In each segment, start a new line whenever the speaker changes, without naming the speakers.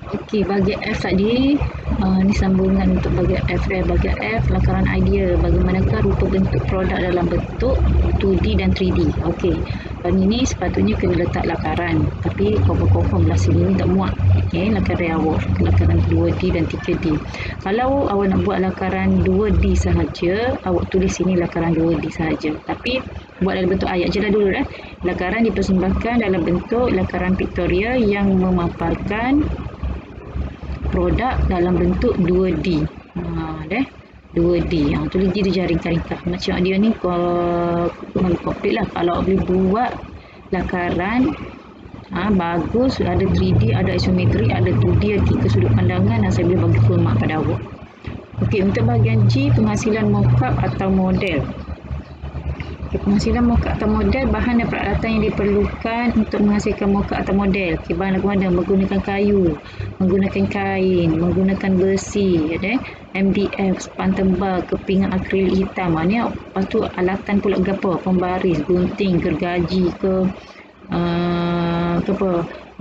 Okey, bahagian F tadi, ni sambungan untuk bahagian F. Bahagian F, lakaran idea. Bagaimanakah rupa bentuk produk dalam bentuk 2D dan 3D. Okey, pada ini sepatutnya kena letak lakaran. Tapi confirm lah sini ni tak muat. Okay, lakaran awak, lakaran 2D dan 3D. Kalau awak nak buat lakaran 2D sahaja, awak tulis sini lakaran 2D sahaja. Tapi buat dalam bentuk ayat je lah dulu. Lakaran dipersembahkan dalam bentuk lakaran pictorial yang memaparkan produk dalam bentuk 2D. 2D. Tulis dia jaring ringkas. Macam dia ni komplit lah. Kalau boleh buat lakaran bagus, ada 3D, ada isometri, ada 2D, ada 3 sudut pandangan dan saya boleh bagi full mark pada awak. Okey, untuk bahagian G, penghasilan mockup atau model. Penghasilan mockup atau model, bahan dan peralatan yang diperlukan untuk menghasilkan mockup atau model. Bahan lagu-lagu menggunakan kayu, menggunakan kain, menggunakan besi, MDF, span tebal, kepingan akrilik hitam. Lepas tu alatan pula apa? Pembaris, gunting, gergaji ke,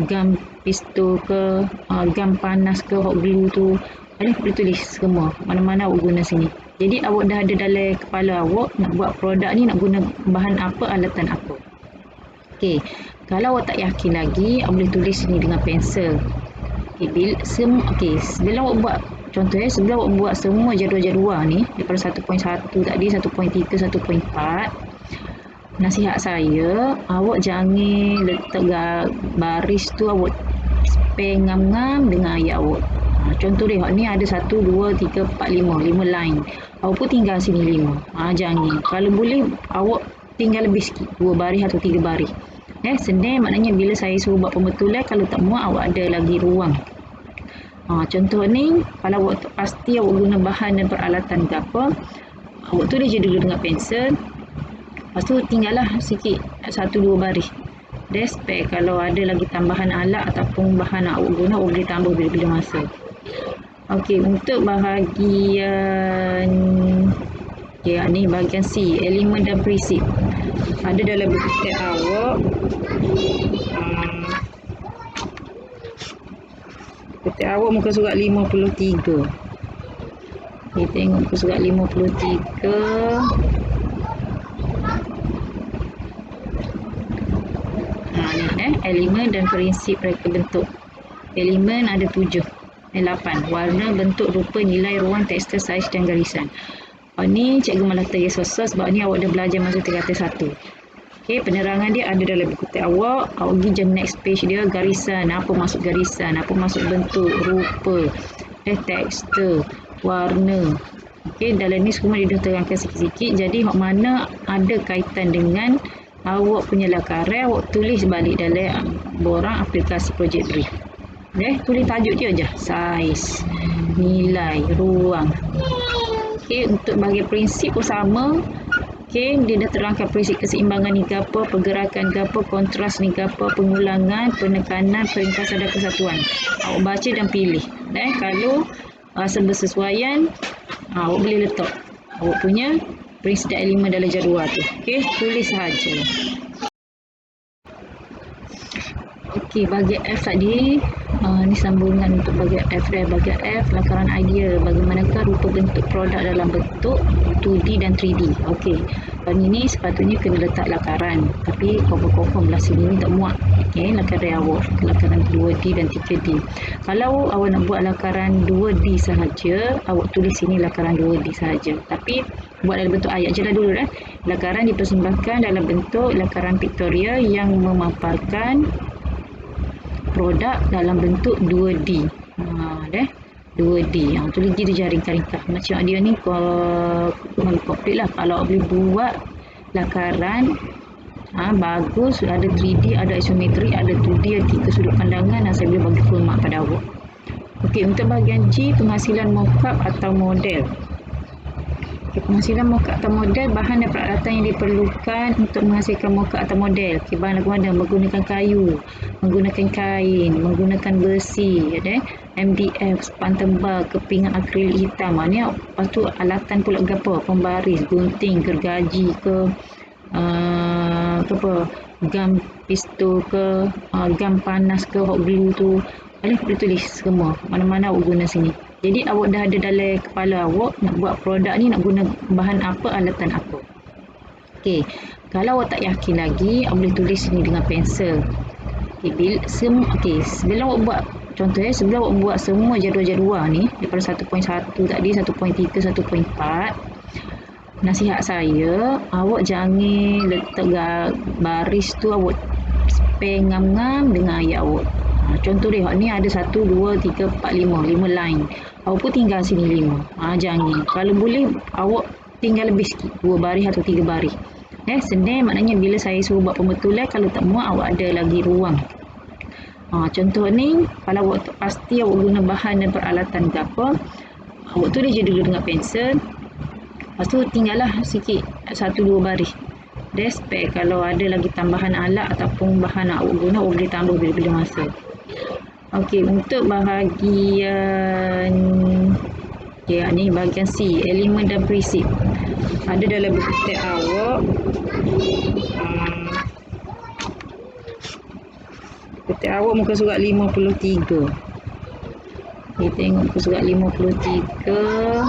gam pistol ke, gam panas ke, hot glue tu. Boleh tulis semua. Mana-mana awak guna sini. Jadi awak dah ada dalam kepala awak nak buat produk ni nak guna bahan apa, alatan apa. Okey, kalau awak tak yakin lagi, awak boleh tulis sini dengan pensel. Okey, sebelum awak buat contoh sebelum awak buat semua jadual-jadual ni daripada 1.1 tadi, 1.3, 1.4, nasihat saya, awak jangan letak baris tu awak spare ngam-ngam dengan ayat awak. Contoh dia, ni ada 1, 2, 3, 4, 5 line. Awak pun tinggal sini 5. Jangan. Kalau boleh, awak tinggal lebih sikit, 2 baris atau 3 baris. Senang, maknanya bila saya suruh buat pembetulan, kalau tak muat, awak ada lagi ruang. Contoh ni, kalau awak tak pasti awak guna bahan dan peralatan ke apa, awak tulis je dulu dengan pensel. Lepas tu tinggallah sikit, 1-2 baris. Spare kalau ada lagi tambahan alat ataupun bahan awak guna, awak boleh tambah bila-bila masa. Okey, untuk bahagian ni bahagian C, elemen dan prinsip. Ada dalam buku teks awak. Buku teks awak muka surat 53. Kita tengok muka surat 53. Elemen dan prinsip reka bentuk. Elemen ada 7. 8. Warna, bentuk, rupa, nilai, ruang, tekstur, saiz dan garisan. Ni cikgu malah terus sosok sebab ni awak dah belajar masa tingkatan 1. Okey, penerangan dia ada dalam buku teks awak. Awak pergi je next page dia, garisan, apa maksud garisan, apa maksud bentuk, rupa, tekstur, warna. Okey, dalam ni semua dia dah terangkan sikit-sikit. Jadi mana ada kaitan dengan awak punya lakaran, awak tulis balik dalam borang aplikasi projek brief. Tulis tajuk dia je, saiz, nilai, ruang. Okey, untuk bahagian prinsip pun sama. Okey, dia dah terangkan prinsip keseimbangan ni ke apa, pergerakan ke apa, kontras ni ke apa, pengulangan, penekanan, peringkasan dan kesatuan. Awak baca dan pilih. Kalau sebersesuaian, awak boleh letak awak punya prinsip dan elemen dalam jadual tu. Okey, tulis sahaja. Okey, bahagian F tadi, ni sambungan untuk bahagian F. Bahagian F, lakaran idea. Bagaimanakah rupa bentuk produk dalam bentuk 2D dan 3D. Okey, pada ini sepatutnya kena letak lakaran. Tapi confirm lah sini ni tak muat. Lakaran awak, lakaran 2D dan 3D. Kalau awak nak buat lakaran 2D sahaja, awak tulis sini lakaran 2D sahaja. Tapi buat dalam bentuk ayat je lah dulu. Lakaran dipersembahkan dalam bentuk lakaran pictorial yang memaparkan produk dalam bentuk 2D. 2D. Tulis dia jaring ringkas. Macam dia ni komplit lah. Kalau boleh buat lakaran bagus, ada 3D, ada isometri, ada 2D, ada 3 sudut pandangan dan saya boleh bagi full mark pada awak. Okey, untuk bahagian G, penghasilan mockup atau model. Penghasilan mockup atau model, bahan dan peralatan yang diperlukan untuk menghasilkan mockup atau model. Bahan lagu-lagu menggunakan kayu, menggunakan kain, menggunakan besi, MDF, span tebal, kepingan akrilik hitam. Lepas tu alatan pula apa? Pembaris, gunting, gergaji ke, gam pistol ke, gam panas ke, hot glue tu. boleh tulis semua mana-mana awak guna sini. Jadi awak dah ada dalam kepala awak nak buat produk ni nak guna bahan apa, alatan apa. Okey, kalau awak tak yakin lagi, awak boleh tulis sini dengan pensel. Okey, sebelum awak buat contoh sebelum awak buat semua jadual-jadual ni daripada 1.1 tadi, 1.3, 1.4, nasihat saya, awak jangan letak baris tu awak spare ngam-ngam dengan ayat awak. Contoh dia, ni ada 1, 2, 3, 4, 5 line. Awak pun tinggal sini 5. Jangan. Kalau boleh, awak tinggal lebih sikit, 2 baris atau 3 baris. Senang, maknanya bila saya suruh buat pembetulan, kalau tak muat, awak ada lagi ruang. Contoh ni, kalau awak pasti awak guna bahan dan peralatan ke apa, awak tulis je dulu dengan pensel. Lepas tu tinggallah sikit 1-2 baris. Spare kalau ada lagi tambahan alat ataupun bahan awak guna, awak boleh tambah bila-bila masa. Okey, untuk bahagian ni bahagian C, elemen dan prinsip. Ada dalam buku teks awak. Buku teks awak muka surat 53. Kita tengok muka surat 53.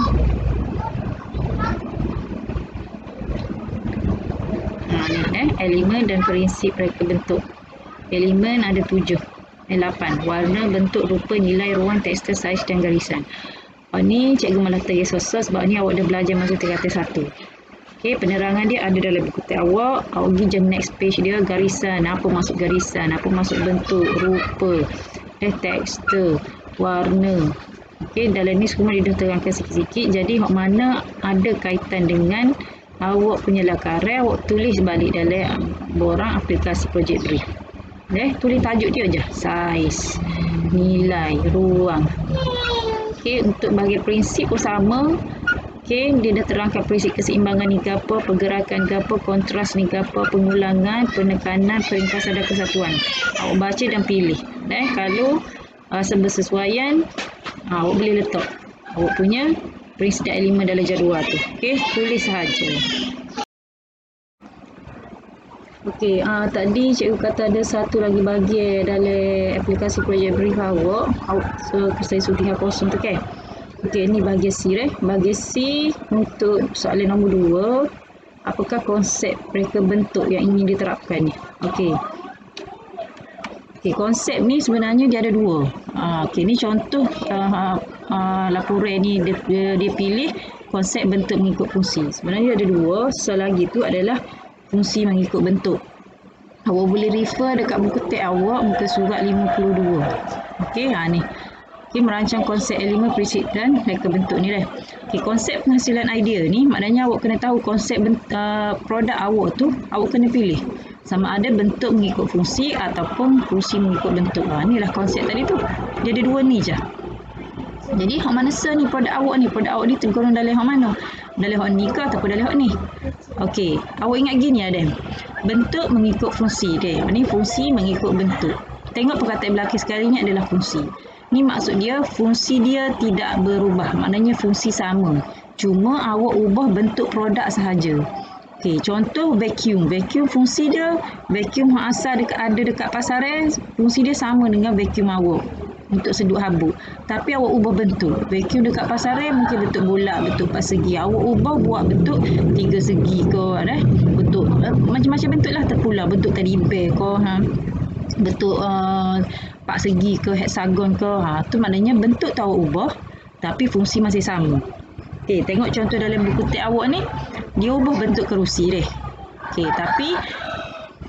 Elemen dan prinsip reka bentuk. Elemen ada 7. 8. Warna, bentuk, rupa, nilai, ruang, tekstur, saiz dan garisan. Ni cikgu malah terus sosok sebab ni awak dah belajar masa tingkatan 1. Okey, penerangan dia ada dalam buku teks awak. Awak pergi je next page dia, garisan, apa maksud garisan, apa maksud bentuk, rupa, tekstur, warna. Okey, dalam ni semua dia dah terangkan sikit-sikit. Jadi hak mana ada kaitan dengan awak punya lakaran, awak tulis balik dalam borang aplikasi projek brief. Tulis tajuk dia je, saiz, nilai, ruang. Okey, untuk bahagian prinsip pun sama. Okey, dia dah terangkan prinsip keseimbangan ni ke apa, pergerakan ke apa, kontras ni ke apa, pengulangan, penekanan, peringkasan dan kesatuan. Awak baca dan pilih. Kalau sebersesuaian, awak boleh letak awak punya prinsip dan elemen dalam jadual tu. Okey, tulis sahaja. Okey, tadi cikgu kata ada satu lagi bahagian dalam aplikasi projek brief awak. Saya sudi kosong tu kan. Okey, ni bahagian C Bahagian C untuk soalan nombor 2. Apakah konsep reka bentuk yang ingin diterapkan ni? Okey, konsep ni sebenarnya dia ada 2. Okey, ni contoh laporan ni dia pilih konsep bentuk mengikut fungsi. Sebenarnya ada 2. Selagi tu adalah fungsi mengikut bentuk. Awak boleh refer dekat buku teks awak muka surat 52. Okey, ni. Okey, merancang konsep elemen, prinsip dan reka bentuk ni dah. Okey, konsep penghasilan idea ni maknanya awak kena tahu konsep produk awak tu, awak kena pilih sama ada bentuk mengikut fungsi ataupun fungsi mengikut bentuk. Inilah konsep tadi tu. Dia ada 2 ni je. Jadi hak mana ni produk awak ni? Produk awak ni tergolong dalam hak mana? Dalam hak ni ke ataupun dalam hak ni? Okey, awak ingat gini ada. Bentuk mengikut fungsi dia. Ni fungsi mengikut bentuk. Tengok perkataan belakang sekali ni adalah fungsi. Ni maksud dia fungsi dia tidak berubah. Maknanya fungsi sama. Cuma awak ubah bentuk produk sahaja. Okey, contoh vacuum. Vacuum fungsi dia, vacuum hak asal ada dekat pasaran, fungsi dia sama dengan vacuum awak untuk sedut habuk. Tapi awak ubah bentuk. Vacuum dekat pasaran mungkin bentuk bulat, bentuk 4 segi. Awak ubah buat bentuk 3 segi ke, bentuk macam-macam bentuk lah, terpulang bentuk teddy bear ke, bentuk 4 segi ke, hexagon ke. Tu maknanya bentuk tu awak ubah tapi fungsi masih sama. Okey, tengok contoh dalam buku teks awak ni, dia ubah bentuk kerusi dia. Okey, tapi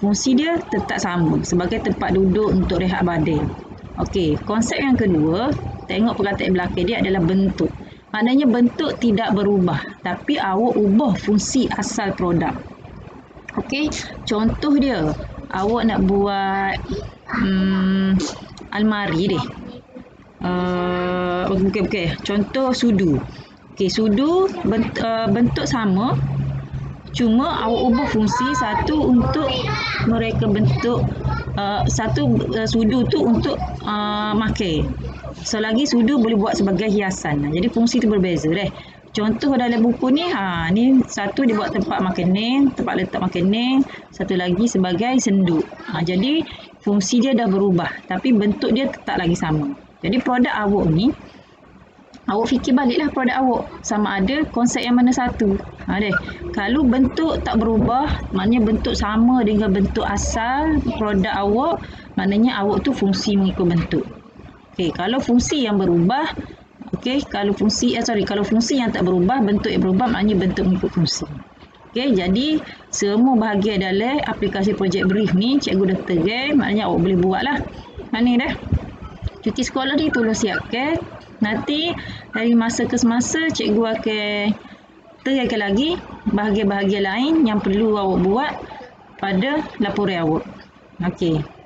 fungsi dia tetap sama sebagai tempat duduk untuk rehat badan. Okey, konsep yang kedua, tengok perkataan belakang dia adalah bentuk. Maknanya bentuk tidak berubah, tapi awak ubah fungsi asal produk. Okey, contoh dia, awak nak buat almari deh. Okey, contoh sudu. Okey, sudu bentuk sama, cuma awak ubah fungsi satu untuk mereka bentuk sudu tu untuk makan. Selagi sudu boleh buat sebagai hiasan. Jadi fungsi tu berbeza deh. Contoh dalam buku ni, ni satu dia buat tempat makanan, tempat letak makanan, satu lagi sebagai senduk. Jadi fungsi dia dah berubah tapi bentuk dia tetap lagi sama. Jadi produk awak ni, awak fikir baliklah produk awak sama ada konsep yang mana satu. Kalau bentuk tak berubah, maknanya bentuk sama dengan bentuk asal produk awak, maknanya awak tu fungsi mengikut bentuk. Okey, kalau fungsi yang berubah, kalau fungsi yang tak berubah, bentuk yang berubah, maknanya bentuk mengikut fungsi. Okey, jadi semua bahagian dalam aplikasi projek brief ni cikgu dah terang, maknanya awak boleh buat lah. Mana dah? Cuti sekolah ni tolong siapkan. Nanti dari masa ke semasa cikgu akan terangkan lagi bahagian-bahagian lain yang perlu awak buat pada laporan awak. Okey.